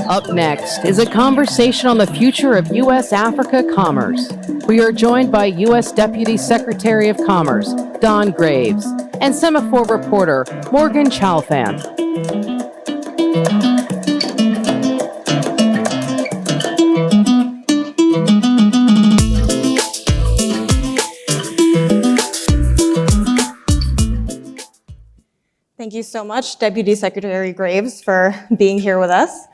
Up next is a conversation on the future of U.S.-Africa commerce. We are joined by U.S. Deputy Secretary of Commerce, Don Graves, and Semafor reporter, Morgan Chalfant. Thank you so much, Deputy Secretary Graves, for being here with us.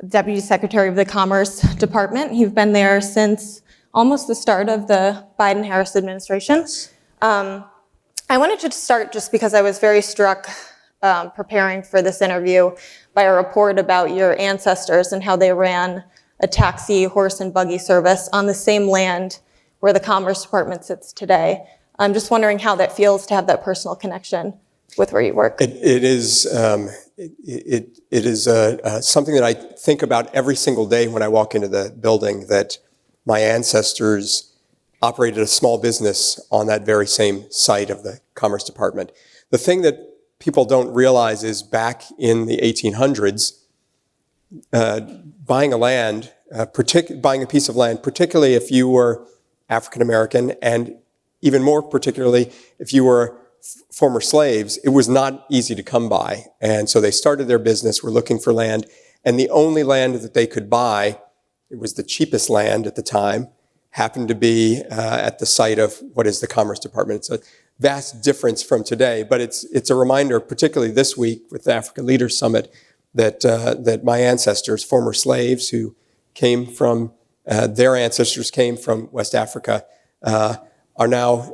Deputy Secretary of the Commerce Department. You've been there since almost the start of the Biden-Harris administration. I wanted to start just because I was very struck preparing for this interview by a report about your ancestors and how they ran a taxi, horse, and buggy service on the same land where the Commerce Department sits today. I'm just wondering how that feels to have that personal connection with where you work. It is something that I think about every single day when I walk into the building, that my ancestors operated a small business on that very same site of the Commerce Department. The thing that people don't realize is back in the 1800s, buying a piece of land, particularly if you were African American, and even more particularly if you were former slaves, it was not easy to come by. And so they started their business, were looking for land, and the only land that they could buy, it was the cheapest land at the time, happened to be at the site of what is the Commerce Department. It's a vast difference from today, but it's a reminder, particularly this week with the Africa Leaders Summit, that my ancestors, former slaves who came from, their ancestors came from West Africa, are now,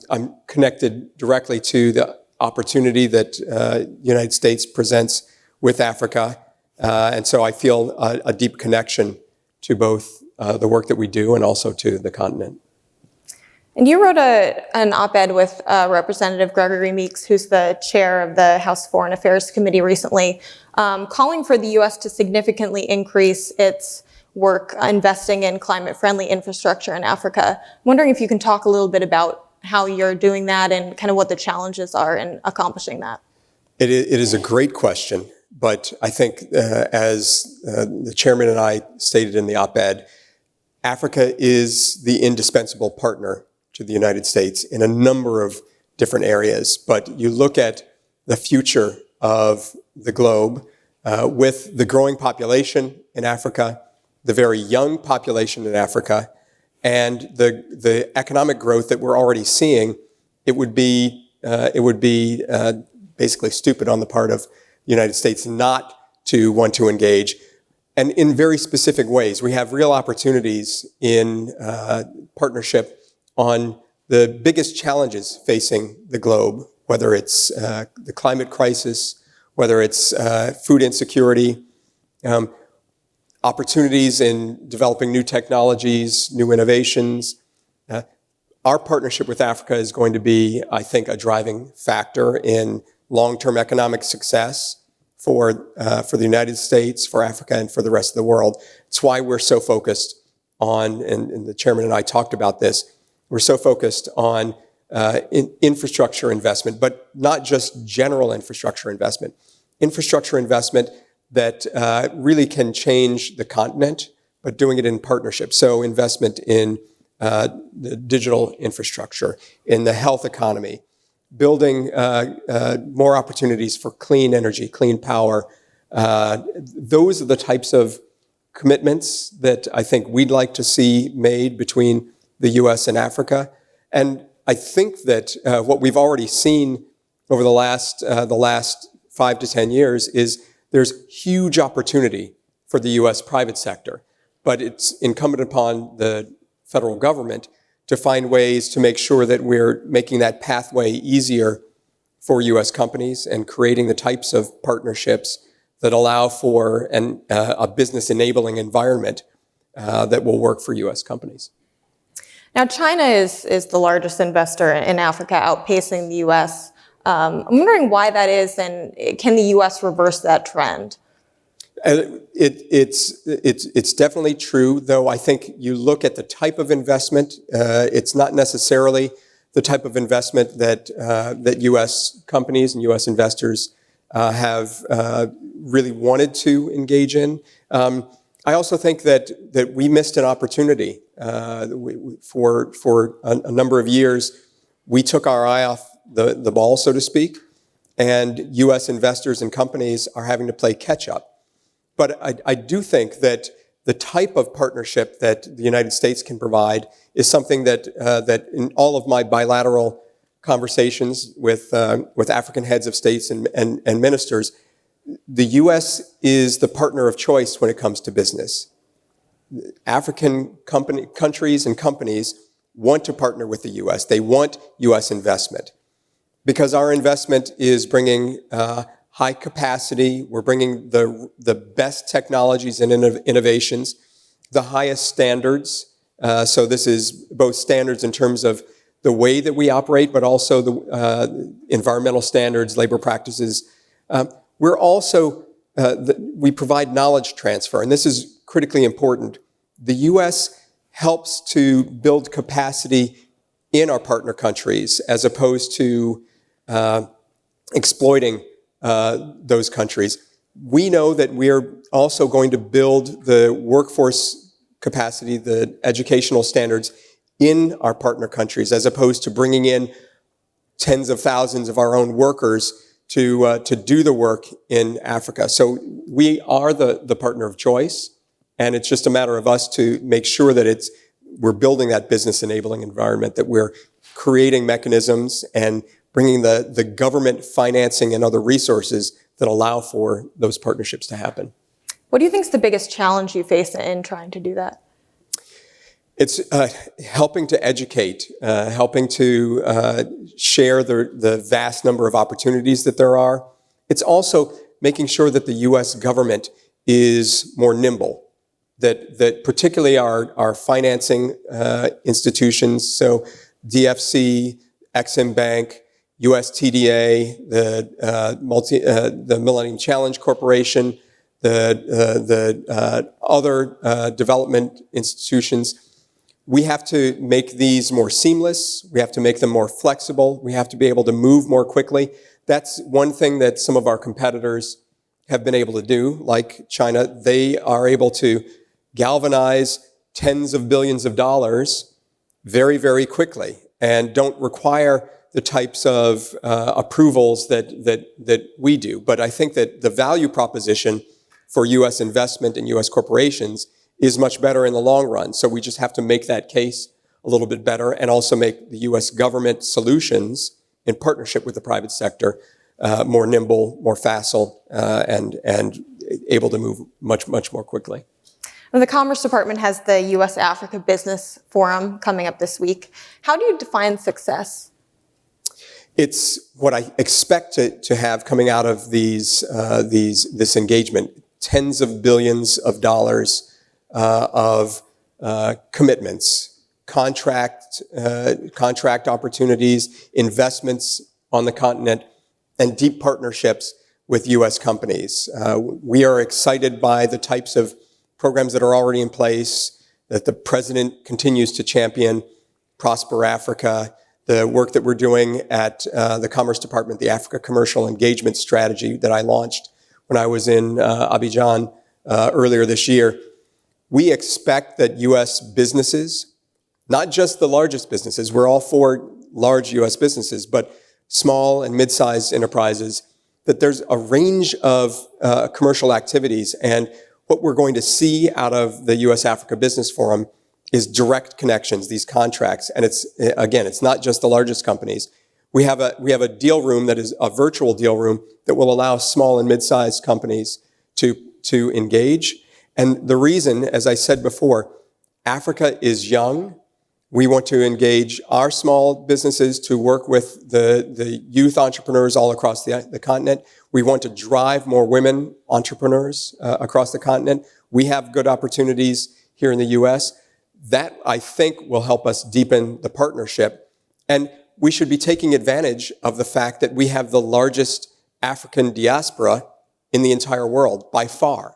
I'm connected directly to the opportunity that the United States presents with Africa. And so I feel a deep connection to both the work that we do and also to the continent. And you wrote an op-ed with Representative Gregory Meeks, who's the chair of the House Foreign Affairs Committee recently, calling for the U.S. to significantly increase its work investing in climate-friendly infrastructure in Africa. I'm wondering if you can talk a little bit about how you're doing that and kind of what the challenges are in accomplishing that. It is a great question, but I think as the chairman and I stated in the op-ed, Africa is the indispensable partner to the United States in a number of different areas. But you look at the future of the globe with the growing population in Africa, the very young population in Africa, and the economic growth that we're already seeing, it would be basically stupid on the part of the United States not to want to engage. And in very specific ways, we have real opportunities in partnership on the biggest challenges facing the globe, whether it's the climate crisis, whether it's food insecurity, opportunities in developing new technologies, new innovations. Our partnership with Africa is going to be, I think, a driving factor in long-term economic success for the United States, for Africa, and for the rest of the world. It's why we're so focused on, and the chairman and I talked about this, we're so focused on infrastructure investment, but not just general infrastructure investment that really can change the continent, but doing it in partnership. So investment in the digital infrastructure, in the health economy, building more opportunities for clean energy, clean power. Those are the types of commitments that I think we'd like to see made between the U.S. and Africa. And I think that what we've already seen over the last 5 to 10 years is there's huge opportunity for the U.S. private sector, but it's incumbent upon the federal government to find ways to make sure that we're making that pathway easier for U.S. companies and creating the types of partnerships that allow for a business enabling environment that will work for U.S. companies. Now, China is the largest investor in Africa, outpacing the U.S. I'm wondering why that is, and can the U.S. reverse that trend? It's definitely true, though I think you look at the type of investment, it's not necessarily the type of investment that U.S. companies and U.S. investors have really wanted to engage in. I also think that we missed an opportunity. For a number of years, we took our eye off the ball, so to speak, and U.S. investors and companies are having to play catch up. But I do think that the type of partnership that the United States can provide is something that in all of my bilateral conversations with African heads of states and ministers, the U.S. is the partner of choice when it comes to business. African countries and companies want to partner with the U.S. They want U.S. investment because our investment is bringing high capacity. We're bringing the best technologies and innovations, the highest standards. So this is both standards in terms of the way that we operate, but also the environmental standards, labor practices. We're also, we provide knowledge transfer, and this is critically important. The U.S. helps to build capacity in our partner countries as opposed to exploiting those countries. We know that we're also going to build the workforce capacity, the educational standards in our partner countries, as opposed to bringing in tens of thousands of our own workers to do the work in Africa. So we are the partner of choice, and it's just a matter of us to make sure that we're building that business enabling environment, that we're creating mechanisms and bringing the government financing and other resources that allow for those partnerships to happen. What do you think is the biggest challenge you face in trying to do that? It's helping to educate, helping to share the vast number of opportunities that there are. It's also making sure that the U.S. government is more nimble, that particularly our financing institutions, so DFC, Exim Bank, U.S. TDA, the Millennium Challenge Corporation, the other development institutions. We have to make these more seamless. We have to make them more flexible. We have to be able to move more quickly. That's one thing that some of our competitors have been able to do, like China. They are able to galvanize tens of billions of dollars very, very quickly and don't require the types of approvals that we do. But I think that the value proposition for U.S. investment and U.S. corporations is much better in the long run. So we just have to make that case a little bit better and also make the U.S. government solutions in partnership with the private sector more nimble, more facile, and able to move much, much more quickly. And the Commerce Department has the U.S. Africa Business Forum coming up this week. How do you define success? It's what I expect to have coming out of this engagement. Tens of billions of dollars of commitments, contract opportunities, investments on the continent, and deep partnerships with U.S. companies. We are excited by the types of programs that are already in place, that the president continues to champion, Prosper Africa, the work that we're doing at the Commerce Department, the Africa Commercial Engagement Strategy that I launched when I was in Abidjan earlier this year. We expect that U.S. businesses, not just the largest businesses, we're all for large U.S. businesses, but small and mid-sized enterprises, that there's a range of commercial activities. And what we're going to see out of the U.S. Africa Business Forum is direct connections, these contracts. And it's not just the largest companies. We have a deal room that is a virtual deal room that will allow small and mid-sized companies to engage. And the reason, as I said before, Africa is young. We want to engage our small businesses to work with the youth entrepreneurs all across the continent. We want to drive more women entrepreneurs across the continent. We have good opportunities here in the U.S. That, I think, will help us deepen the partnership. And we should be taking advantage of the fact that we have the largest African diaspora in the entire world, by far.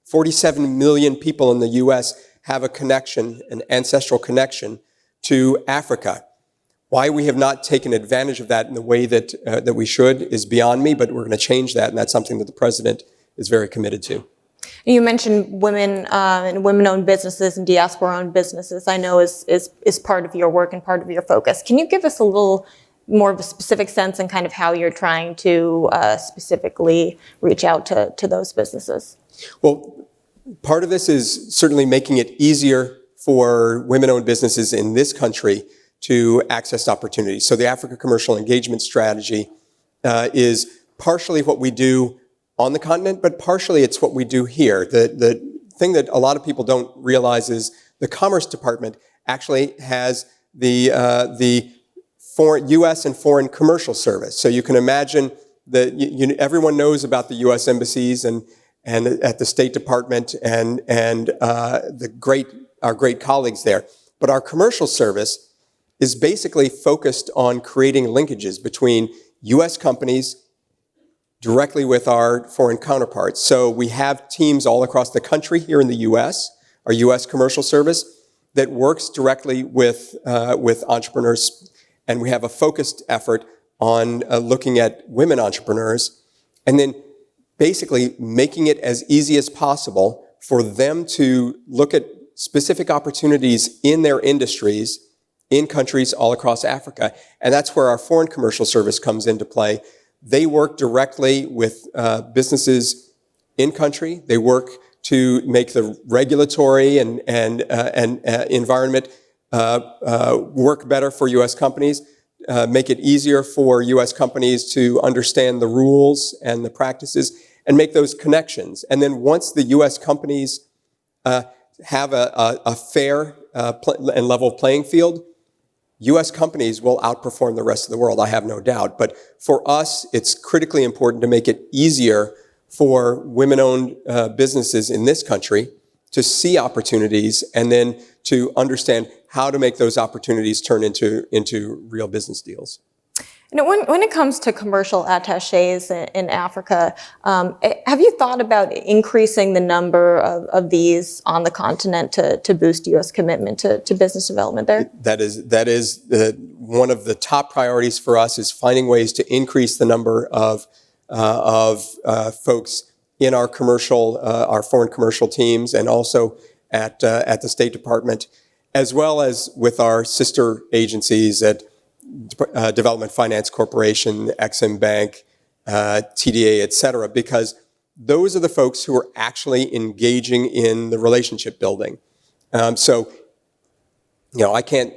47 million people in the U.S. have a connection, an ancestral connection to Africa. Why we have not taken advantage of that in the way that we should is beyond me, but we're going to change that, and that's something that the president is very committed to. You mentioned women and women-owned businesses and diaspora-owned businesses. I know is part of your work and part of your focus. Can you give us a little more of a specific sense and kind of how you're trying to specifically reach out to those businesses? Well, part of this is certainly making it easier for women-owned businesses in this country to access opportunities. So the Africa Commercial Engagement Strategy is partially what we do on the continent, but partially it's what we do here. The thing that a lot of people don't realize is the Commerce Department actually has the foreign, U.S. and Foreign Commercial Service. So you can imagine that everyone knows about the U.S. embassies and at the State Department and our great colleagues there. But our commercial service is basically focused on creating linkages between U.S. companies directly with our foreign counterparts. So we have teams all across the country here in the U.S., our U.S. commercial service, that works directly with entrepreneurs. And we have a focused effort on looking at women entrepreneurs and then basically making it as easy as possible for them to look at specific opportunities in their industries in countries all across Africa. And that's where our foreign commercial service comes into play. They work directly with businesses in country. They work to make the regulatory and environment work better for U.S. companies, make it easier for U.S. companies to understand the rules and the practices and make those connections. And then once the U.S. companies have a fair and level playing field, U.S. companies will outperform the rest of the world, I have no doubt. But for us, it's critically important to make it easier for women-owned businesses in this country to see opportunities and then to understand how to make those opportunities turn into real business deals. You know, when it comes to commercial attachés in Africa, have you thought about increasing the number of these on the continent to boost U.S. commitment to business development there? That is one of the top priorities for us, is finding ways to increase the number of folks in our foreign commercial teams, and also at the State Department, as well as with our sister agencies at Development Finance Corporation, Exim Bank, TDA, et cetera, because those are the folks who are actually engaging in the relationship building. So, you know, I can't,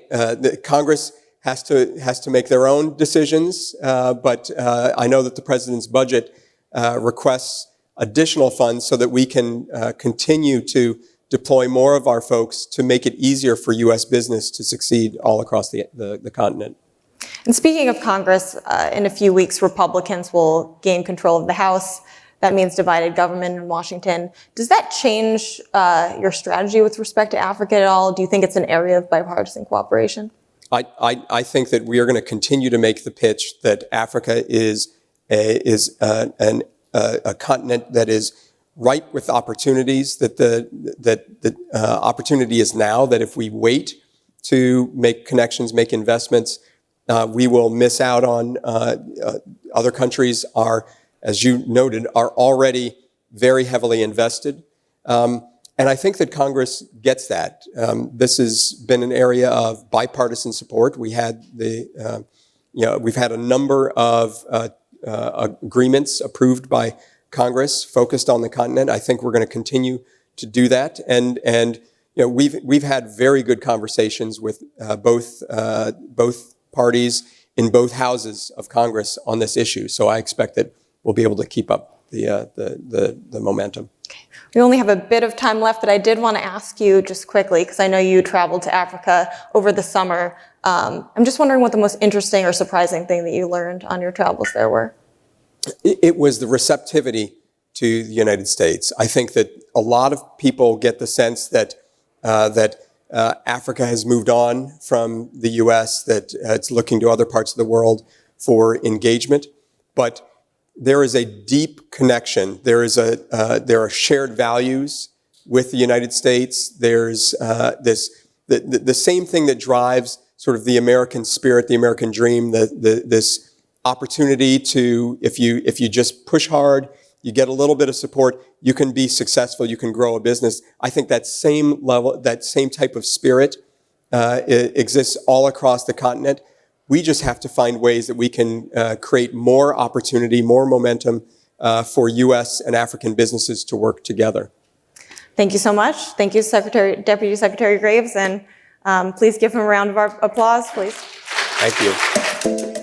Congress has to make their own decisions, but I know that the President's budget requests additional funds so that we can continue to deploy more of our folks to make it easier for U.S. business to succeed all across the continent. And speaking of Congress, in a few weeks, Republicans will gain control of the House. That means divided government in Washington. Does that change your strategy with respect to Africa at all? Do you think it's an area of bipartisan cooperation? I think that we are going to continue to make the pitch that Africa is a continent that is ripe with opportunities, that the opportunity is now, that if we wait to make connections, make investments, we will miss out on other countries as you noted, are already very heavily invested. And I think that Congress gets that. This has been an area of bipartisan support. We've had a number of agreements approved by Congress focused on the continent. I think we're going to continue to do that. And you know, we've had very good conversations with both parties in both houses of Congress on this issue. So I expect that we'll be able to keep up the momentum. We only have a bit of time left, but I did want to ask you just quickly, because I know you traveled to Africa over the summer. I'm just wondering what the most interesting or surprising thing that you learned on your travels there were. It was the receptivity to the United States. I think that a lot of people get the sense that Africa has moved on from the U.S., that it's looking to other parts of the world for engagement, but there is a deep connection. There are shared values with the United States. There's the same thing that drives sort of the American spirit, the American dream, this opportunity to, if you just push hard you get a little bit of support, you can be successful, you can grow a business. I think that same level, that same type of spirit exists all across the continent. We just have to find ways that we can create more opportunity, more momentum for U.S. and African businesses to work together. Thank you so much. Thank you, Deputy Secretary Graves, and please give him a round of applause, please. Thank you.